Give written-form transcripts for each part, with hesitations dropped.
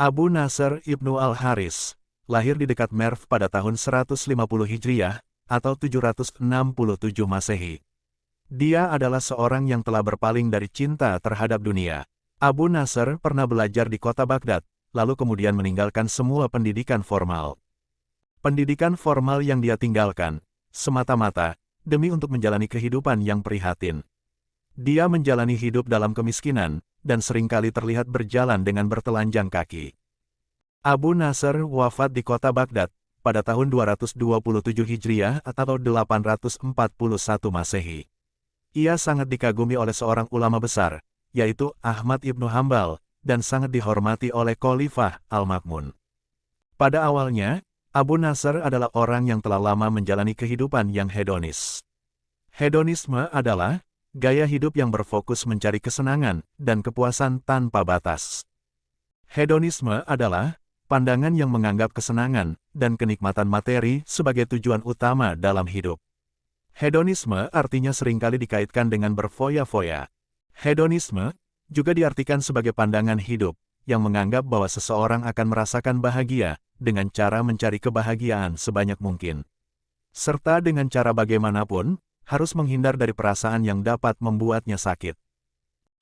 Abu Nasr ibnu Al-Haris, lahir di dekat Merv pada tahun 150 Hijriah, atau 767 Masehi. Dia adalah seorang yang telah berpaling dari cinta terhadap dunia. Abu Nasr pernah belajar di kota Baghdad, lalu kemudian meninggalkan semua pendidikan formal. Pendidikan formal yang dia tinggalkan, semata-mata, demi untuk menjalani kehidupan yang prihatin. Dia menjalani hidup dalam kemiskinan, dan seringkali terlihat berjalan dengan bertelanjang kaki. Abu Nasr wafat di kota Baghdad, pada tahun 227 Hijriah atau 841 Masehi. Ia sangat dikagumi oleh seorang ulama besar, yaitu Ahmad ibnu Hambal, dan sangat dihormati oleh Khalifah Al-Ma'mun. Pada awalnya, Abu Nasr adalah orang yang telah lama menjalani kehidupan yang hedonis. Hedonisme adalah gaya hidup yang berfokus mencari kesenangan dan kepuasan tanpa batas. Hedonisme adalah pandangan yang menganggap kesenangan dan kenikmatan materi sebagai tujuan utama dalam hidup. Hedonisme artinya seringkali dikaitkan dengan berfoya-foya. Hedonisme juga diartikan sebagai pandangan hidup yang menganggap bahwa seseorang akan merasakan bahagia dengan cara mencari kebahagiaan sebanyak mungkin. Serta dengan cara bagaimanapun, harus menghindar dari perasaan yang dapat membuatnya sakit.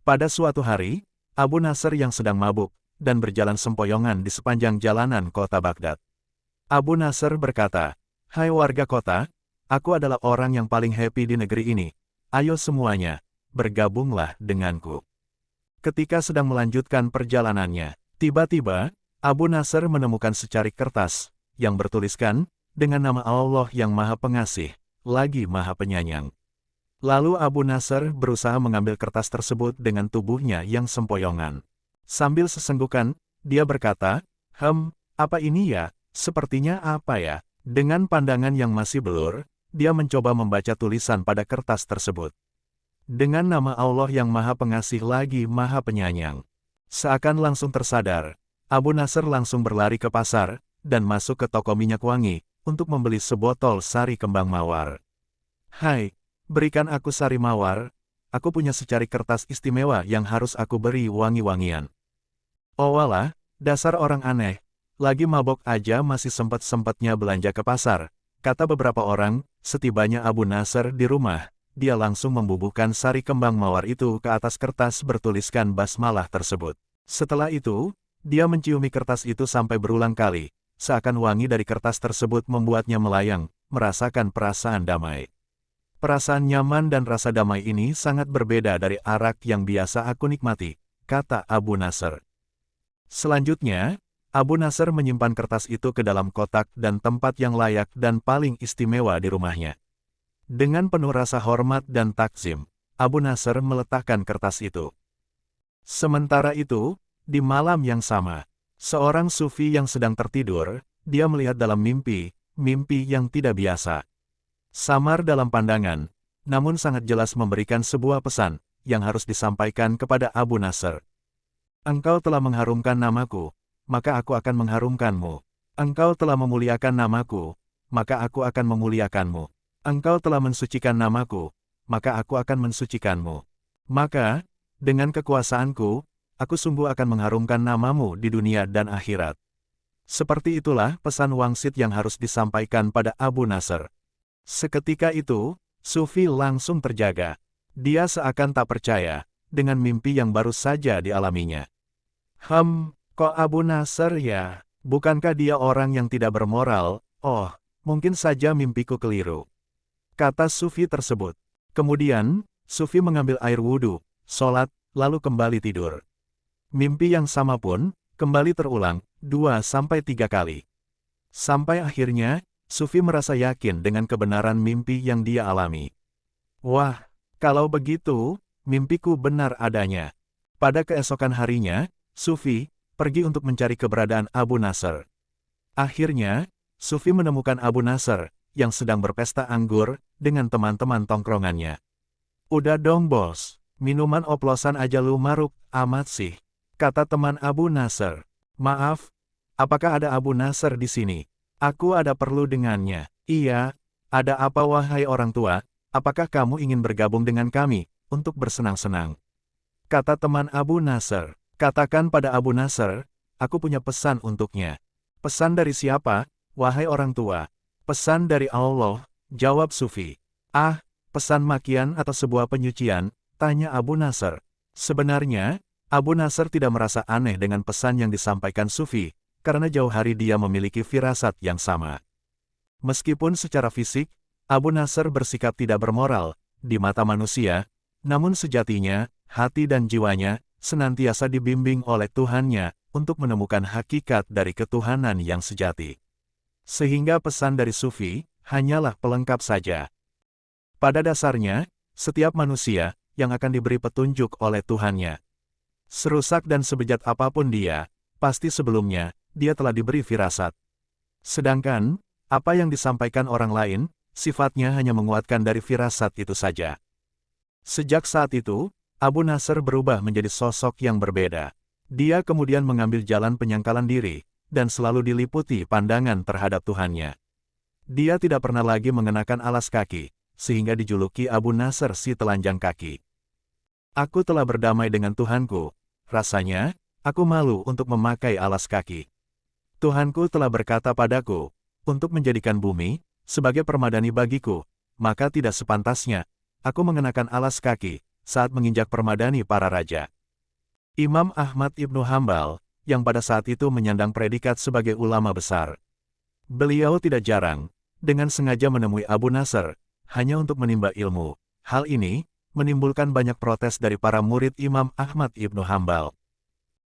Pada suatu hari, Abu Nasr yang sedang mabuk dan berjalan sempoyongan di sepanjang jalanan kota Baghdad. Abu Nasr berkata, "Hai warga kota, aku adalah orang yang paling happy di negeri ini. Ayo semuanya, bergabunglah denganku." Ketika sedang melanjutkan perjalanannya, tiba-tiba, Abu Nasr menemukan secarik kertas yang bertuliskan dengan nama Allah yang Maha Pengasih, lagi Maha Penyayang. Lalu Abu Nasr berusaha mengambil kertas tersebut dengan tubuhnya yang sempoyongan. Sambil sesenggukan, dia berkata, apa ini ya? Sepertinya apa ya?" Dengan pandangan yang masih blur, dia mencoba membaca tulisan pada kertas tersebut. Dengan nama Allah yang Maha Pengasih lagi Maha Penyayang. Seakan langsung tersadar, Abu Nasr langsung berlari ke pasar, dan masuk ke toko minyak wangi, untuk membeli sebotol sari kembang mawar. "Hai, berikan aku sari mawar, aku punya secarik kertas istimewa yang harus aku beri wangi-wangian." "Oh walah, dasar orang aneh, lagi mabok aja masih sempat-sempatnya belanja ke pasar," kata beberapa orang. Setibanya Abu Nasr di rumah, dia langsung membubuhkan sari kembang mawar itu ke atas kertas bertuliskan basmalah tersebut. Setelah itu, dia menciumi kertas itu sampai berulang kali, seakan wangi dari kertas tersebut membuatnya melayang, merasakan perasaan damai. "Perasaan nyaman dan rasa damai ini sangat berbeda dari arak yang biasa aku nikmati," kata Abu Nasr. Selanjutnya, Abu Nasr menyimpan kertas itu ke dalam kotak dan tempat yang layak dan paling istimewa di rumahnya. Dengan penuh rasa hormat dan takzim, Abu Nasr meletakkan kertas itu. Sementara itu, di malam yang sama, seorang sufi yang sedang tertidur, dia melihat dalam mimpi yang tidak biasa. Samar dalam pandangan, namun sangat jelas memberikan sebuah pesan yang harus disampaikan kepada Abu Nasr. "Engkau telah mengharumkan namaku, maka aku akan mengharumkanmu. Engkau telah memuliakan namaku, maka aku akan memuliakanmu. Engkau telah mensucikan namaku, maka aku akan mensucikanmu. Maka, dengan kekuasaanku, aku sungguh akan mengharumkan namamu di dunia dan akhirat." Seperti itulah pesan wangsit yang harus disampaikan pada Abu Nasr. Seketika itu, sufi langsung terjaga. Dia seakan tak percaya dengan mimpi yang baru saja dialaminya. Kok Abu Nasr ya? Bukankah dia orang yang tidak bermoral? Oh, mungkin saja mimpiku keliru, kata sufi tersebut. Kemudian, sufi mengambil air wudhu, sholat, lalu kembali tidur. Mimpi yang sama pun kembali terulang 2-3 kali. Sampai akhirnya, sufi merasa yakin dengan kebenaran mimpi yang dia alami. "Wah, kalau begitu, mimpiku benar adanya." Pada keesokan harinya, sufi pergi untuk mencari keberadaan Abu Nasr. Akhirnya, sufi menemukan Abu Nasr yang sedang berpesta anggur dengan teman-teman tongkrongannya. "Udah dong bos, minuman oplosan aja lu maruk amat sih," kata teman Abu Nasr. "Maaf, apakah ada Abu Nasr di sini? Aku ada perlu dengannya." "Iya, ada apa wahai orang tua, apakah kamu ingin bergabung dengan kami untuk bersenang-senang?" kata teman Abu Nasr. "Katakan pada Abu Nasr, aku punya pesan untuknya. Pesan dari siapa, wahai orang tua? Pesan dari Allah, jawab Sufi. Ah, pesan makian atau sebuah penyucian, tanya Abu Nasr. Sebenarnya, Abu Nasr tidak merasa aneh dengan pesan yang disampaikan Sufi, karena jauh hari dia memiliki firasat yang sama. Meskipun secara fisik, Abu Nasr bersikap tidak bermoral di mata manusia, namun sejatinya, hati dan jiwanya senantiasa dibimbing oleh Tuhannya untuk menemukan hakikat dari ketuhanan yang sejati. Sehingga pesan dari Sufi hanyalah pelengkap saja. Pada dasarnya, setiap manusia yang akan diberi petunjuk oleh Tuhannya. Serusak dan sebejat apapun dia, pasti sebelumnya dia telah diberi firasat. Sedangkan, apa yang disampaikan orang lain, sifatnya hanya menguatkan dari firasat itu saja. Sejak saat itu, Abu Nasr berubah menjadi sosok yang berbeda. Dia kemudian mengambil jalan penyangkalan diri, dan selalu diliputi pandangan terhadap Tuhannya. Dia tidak pernah lagi mengenakan alas kaki, sehingga dijuluki Abu Nasr si telanjang kaki. Aku telah berdamai dengan Tuhanku, rasanya, aku malu untuk memakai alas kaki. Tuhanku telah berkata padaku, untuk menjadikan bumi sebagai permadani bagiku, maka tidak sepantasnya aku mengenakan alas kaki saat menginjak permadani para raja. Imam Ahmad ibnu Hambal, yang pada saat itu menyandang predikat sebagai ulama besar. Beliau tidak jarang, dengan sengaja menemui Abu Nasr, hanya untuk menimba ilmu. Hal ini menimbulkan banyak protes dari para murid Imam Ahmad ibnu Hambal.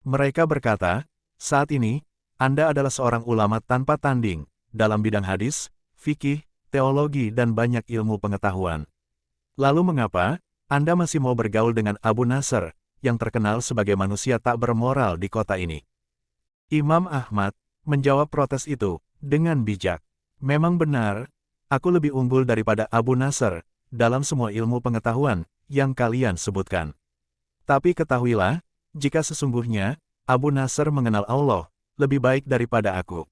Mereka berkata, saat ini, Anda adalah seorang ulama tanpa tanding, dalam bidang hadis, fikih, teologi dan banyak ilmu pengetahuan. Lalu mengapa Anda masih mau bergaul dengan Abu Nasr, yang terkenal sebagai manusia tak bermoral di kota ini? Imam Ahmad menjawab protes itu dengan bijak. Memang benar, aku lebih unggul daripada Abu Nasr dalam semua ilmu pengetahuan yang kalian sebutkan. Tapi ketahuilah, jika sesungguhnya Abu Nasr mengenal Allah lebih baik daripada aku.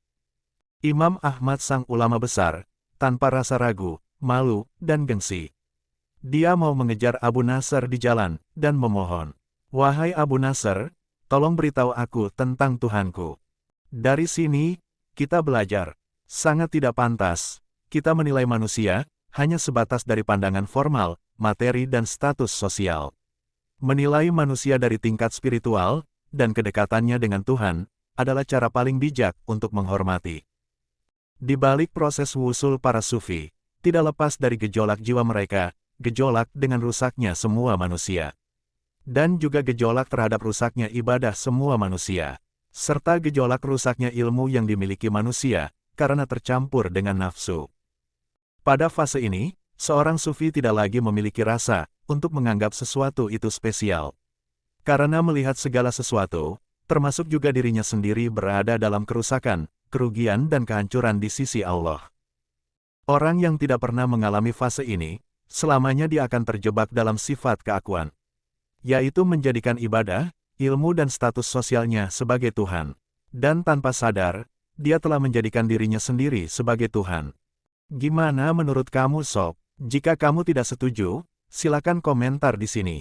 Imam Ahmad sang ulama besar, tanpa rasa ragu, malu, dan gengsi. Dia mau mengejar Abu Nasr di jalan, dan memohon, "Wahai Abu Nasr, tolong beritahu aku tentang Tuhanku." Dari sini, kita belajar, sangat tidak pantas, kita menilai manusia, hanya sebatas dari pandangan formal, materi dan status sosial. Menilai manusia dari tingkat spiritual, dan kedekatannya dengan Tuhan, adalah cara paling bijak untuk menghormati. Di balik proses wusul para sufi, tidak lepas dari gejolak jiwa mereka, gejolak dengan rusaknya semua manusia. Dan juga gejolak terhadap rusaknya ibadah semua manusia. Serta gejolak rusaknya ilmu yang dimiliki manusia, karena tercampur dengan nafsu. Pada fase ini, seorang sufi tidak lagi memiliki rasa untuk menganggap sesuatu itu spesial. Karena melihat segala sesuatu, termasuk juga dirinya sendiri berada dalam kerusakan, kerugian dan kehancuran di sisi Allah. Orang yang tidak pernah mengalami fase ini, selamanya dia akan terjebak dalam sifat keakuan, yaitu menjadikan ibadah, ilmu dan status sosialnya sebagai Tuhan. Dan tanpa sadar, dia telah menjadikan dirinya sendiri sebagai Tuhan. Gimana menurut kamu sob? Jika kamu tidak setuju, silakan komentar di sini.